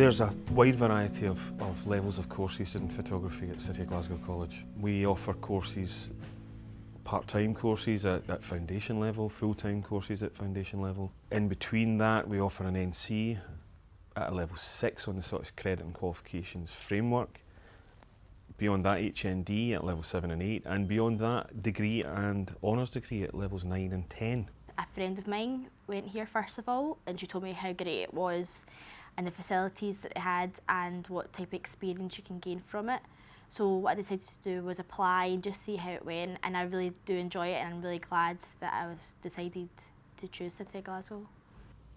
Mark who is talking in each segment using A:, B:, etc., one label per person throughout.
A: There's a wide variety of levels of courses in photography at City of Glasgow College. We offer courses, part-time courses at foundation level, full-time courses at foundation level. In between that, we offer an NC at a level 6 on the Scottish Credit and Qualifications Framework. Beyond that, HND at level 7 and 8, and beyond that, degree and honours degree at levels 9 and 10.
B: A friend of mine went here first of all, and she told me how great it was and the facilities that they had and what type of experience you can gain from it. So what I decided to do was apply and just see how it went, and I really do enjoy it, and I'm really glad that I decided to choose City of Glasgow.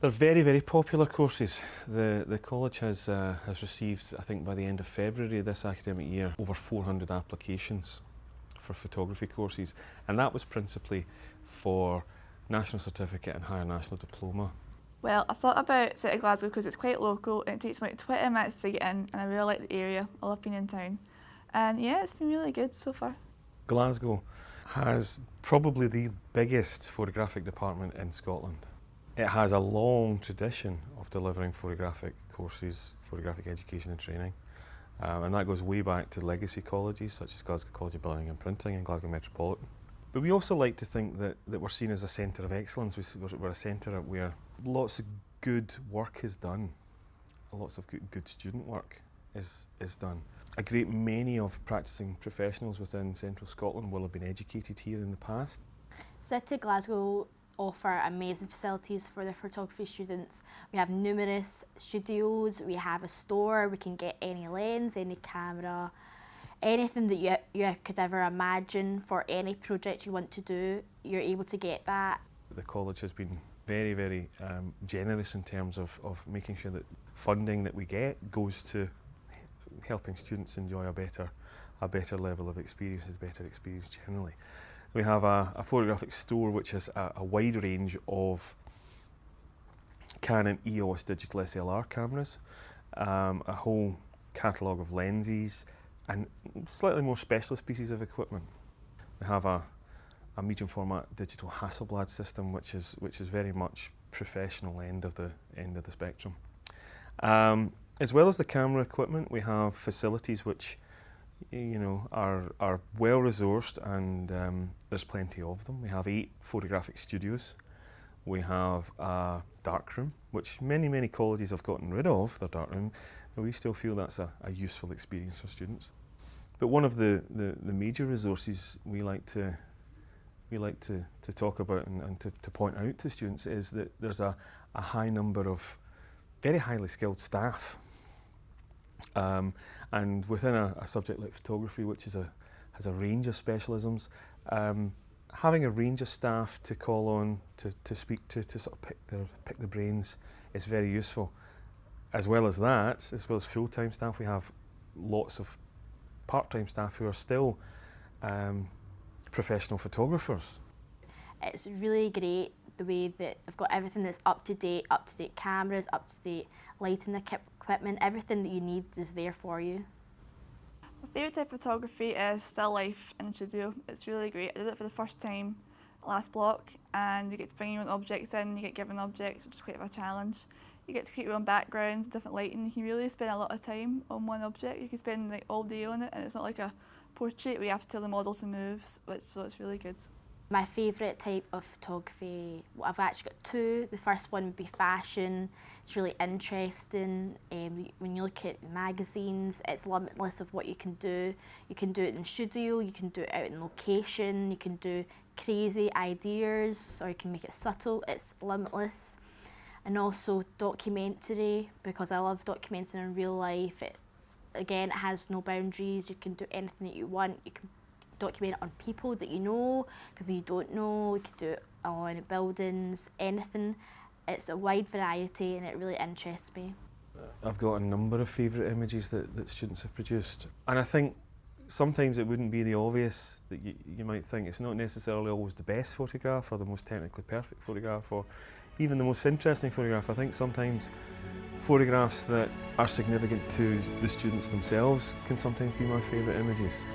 A: They're very, very popular courses. The college has received, I think by the end of February this academic year, over 400 applications for photography courses, and that was principally for National Certificate and Higher National Diploma.
C: Well, I thought about City of Glasgow because it's quite local and it takes about 20 minutes to get in, and I really like the area. I love being in town. And yeah, it's been really good so far.
A: Glasgow has probably the biggest photographic department in Scotland. It has a long tradition of delivering photographic courses, photographic education and training. And that goes way back to legacy colleges such as Glasgow College of Building and Printing and Glasgow Metropolitan. But we also like to think that we're seen as a centre of excellence. We're a centre where lots of good work is done, lots of good student work is done. A great many of practising professionals within Central Scotland will have been educated here in the past.
B: City of Glasgow offer amazing facilities for their photography students. We have numerous studios, we have a store, we can get any lens, any camera, anything that you could ever imagine for any project you want to do, you're able to get that.
A: The college has been very, very generous in terms of making sure that funding that we get goes to helping students enjoy a better level of experience, a better experience generally. We have a photographic store which has a wide range of Canon EOS digital SLR cameras, a whole catalogue of lenses and slightly more specialist pieces of equipment. We have a medium format digital Hasselblad system which is very much professional end of the spectrum. As well as the camera equipment, we have facilities which are well resourced, and there's plenty of them. We have 8 photographic studios. We have a darkroom, which many colleges have gotten rid of their darkroom, but we still feel that's a useful experience for students. But one of the major resources we like to talk about and to point out to students is that there's a high number of very highly skilled staff. And within a subject like photography, which has a range of specialisms, having a range of staff to call on, to speak to sort of pick the brains is very useful. As well as that, as well as full-time staff, we have lots of part-time staff who are still professional photographers.
B: It's really great the way that they've got everything that's up to date cameras, up to date lighting equipment, everything that you need is there for you.
C: My favourite type of photography is still life in the studio. It's really great. I did it for the first time last block, and you get to bring your own objects in, you get given objects, which is quite of a challenge. You get to create your own backgrounds, different lighting. You can really spend a lot of time on one object. You can spend like all day on it, and it's not like a portrait where you have to tell the model to move, so it's really good.
B: My favourite type of photography, well, I've actually got 2. The first one would be fashion. It's really interesting. When you look at magazines, it's limitless of what you can do. You can do it in studio, you can do it out in location, you can do crazy ideas, or you can make it subtle. It's limitless. And also documentary, because I love documenting in real life. Again, it has no boundaries. You can do anything that you want. You can document it on people that you know, people you don't know. You can do it on buildings, anything. It's a wide variety and it really interests me.
A: I've got a number of favourite images that students have produced, and I think sometimes it wouldn't be the obvious that you might think. It's not necessarily always the best photograph or the most technically perfect photograph or even the most interesting photograph. I think sometimes photographs that are significant to the students themselves can sometimes be my favourite images.